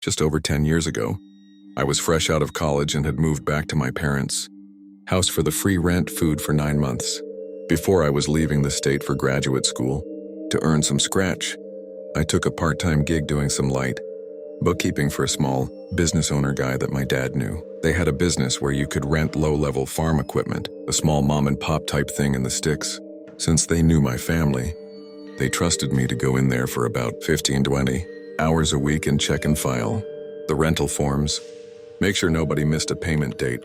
just over 10 years ago. I was fresh out of college and had moved back to my parents' house for the free rent, food for 9 months. Before I was leaving the state for graduate school, to earn some scratch, I took a part-time gig doing some light bookkeeping for a small business owner guy that my dad knew. They had a business where you could rent low-level farm equipment, a small mom-and-pop type thing in the sticks. Since they knew my family, they trusted me to go in there for about 15-20 hours a week and check and file the rental forms, make sure nobody missed a payment date,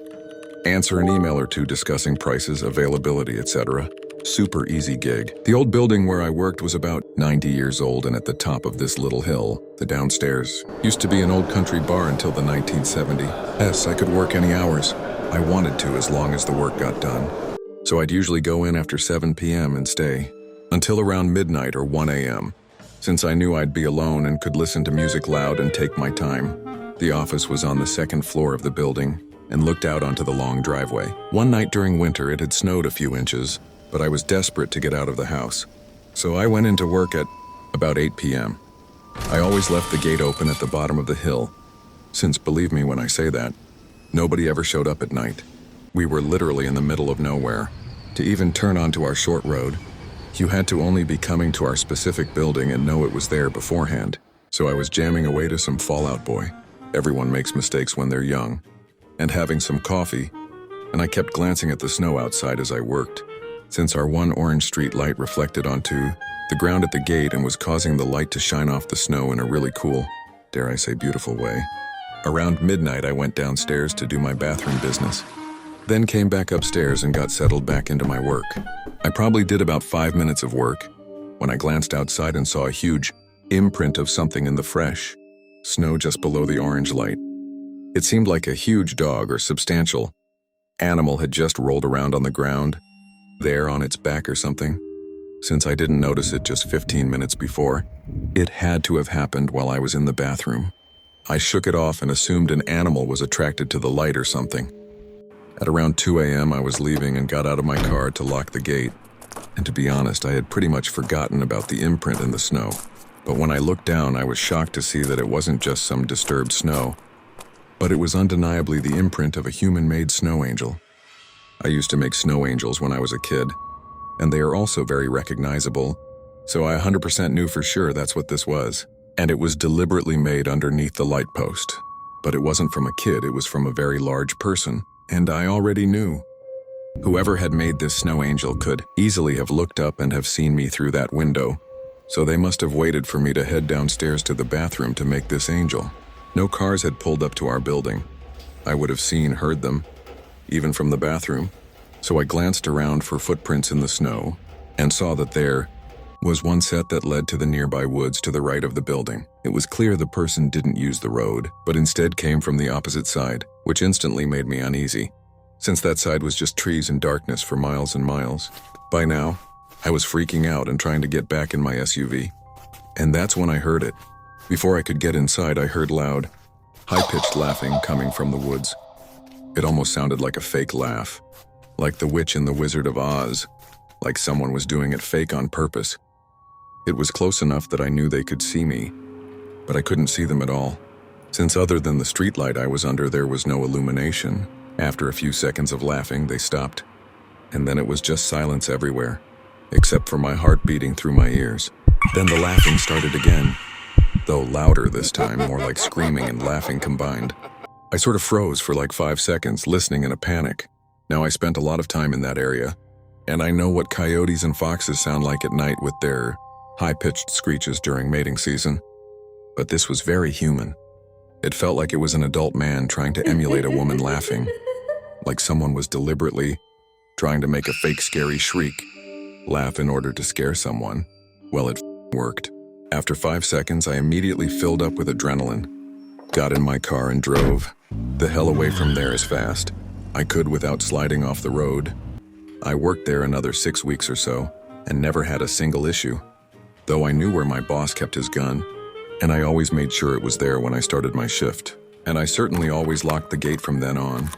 answer an email or two discussing prices, availability, etc. Super easy gig. The old building where I worked was about 90 years old, and at the top of this little hill, the downstairs, used to be an old country bar until the 1970s. Yes, I could work any hours I wanted to as long as the work got done. So I'd usually go in after 7 p.m. and stay until around midnight or 1 a.m. Since I knew I'd be alone and could listen to music loud and take my time. The office was on the second floor of the building and looked out onto the long driveway. One night during winter, it had snowed a few inches, but I was desperate to get out of the house. So I went into work at about 8 p.m. I always left the gate open at the bottom of the hill, since, believe me when I say that, nobody ever showed up at night. We were literally in the middle of nowhere. To even turn onto our short road, you had to only be coming to our specific building and know it was there beforehand. So I was jamming away to some Fall Out Boy. Everyone makes mistakes when they're young. And having some coffee, and I kept glancing at the snow outside as I worked, since our one orange street light reflected onto the ground at the gate and was causing the light to shine off the snow in a really cool, dare I say beautiful way. Around midnight, I went downstairs to do my bathroom business, then came back upstairs and got settled back into my work. I probably did about 5 minutes of work when I glanced outside and saw a huge imprint of something in the fresh snow just below the orange light. It seemed like a huge dog or substantial animal had just rolled around on the ground, there on its back or something. Since I didn't notice it just 15 minutes before, it had to have happened while I was in the bathroom. I shook it off and assumed an animal was attracted to the light or something. At around 2 a.m. I was leaving and got out of my car to lock the gate. And to be honest, I had pretty much forgotten about the imprint in the snow. But when I looked down, I was shocked to see that it wasn't just some disturbed snow, but it was undeniably the imprint of a human-made snow angel. I used to make snow angels when I was a kid, and they are also very recognizable, so I 100% knew for sure that's what this was. And it was deliberately made underneath the light post. But it wasn't from a kid, it was from a very large person, and I already knew. Whoever had made this snow angel could easily have looked up and have seen me through that window, so they must have waited for me to head downstairs to the bathroom to make this angel. No cars had pulled up to our building. I would have heard them, even from the bathroom. So I glanced around for footprints in the snow and saw that there was one set that led to the nearby woods to the right of the building. It was clear the person didn't use the road, but instead came from the opposite side, which instantly made me uneasy, since that side was just trees and darkness for miles and miles. By now, I was freaking out and trying to get back in my SUV. And that's when I heard it. Before I could get inside, I heard loud, high-pitched laughing coming from the woods. It almost sounded like a fake laugh, like the witch in The Wizard of Oz, like someone was doing it fake on purpose. It was close enough that I knew they could see me, but I couldn't see them at all, since other than the streetlight I was under, there was no illumination. After a few seconds of laughing, they stopped, and then it was just silence everywhere, except for my heart beating through my ears. Then the laughing started again, though louder this time, more like screaming and laughing combined. I sort of froze for like 5 seconds, listening in a panic. Now, I spent a lot of time in that area, and I know what coyotes and foxes sound like at night with their high-pitched screeches during mating season. But this was very human. It felt like it was an adult man trying to emulate a woman laughing, like someone was deliberately trying to make a fake scary shriek laugh in order to scare someone. Well, it worked. After 5 seconds, I immediately filled up with adrenaline, got in my car and drove the hell away from there as fast I could without sliding off the road. I worked there another 6 weeks or so and never had a single issue, though I knew where my boss kept his gun, and I always made sure it was there when I started my shift. And I certainly always locked the gate from then on.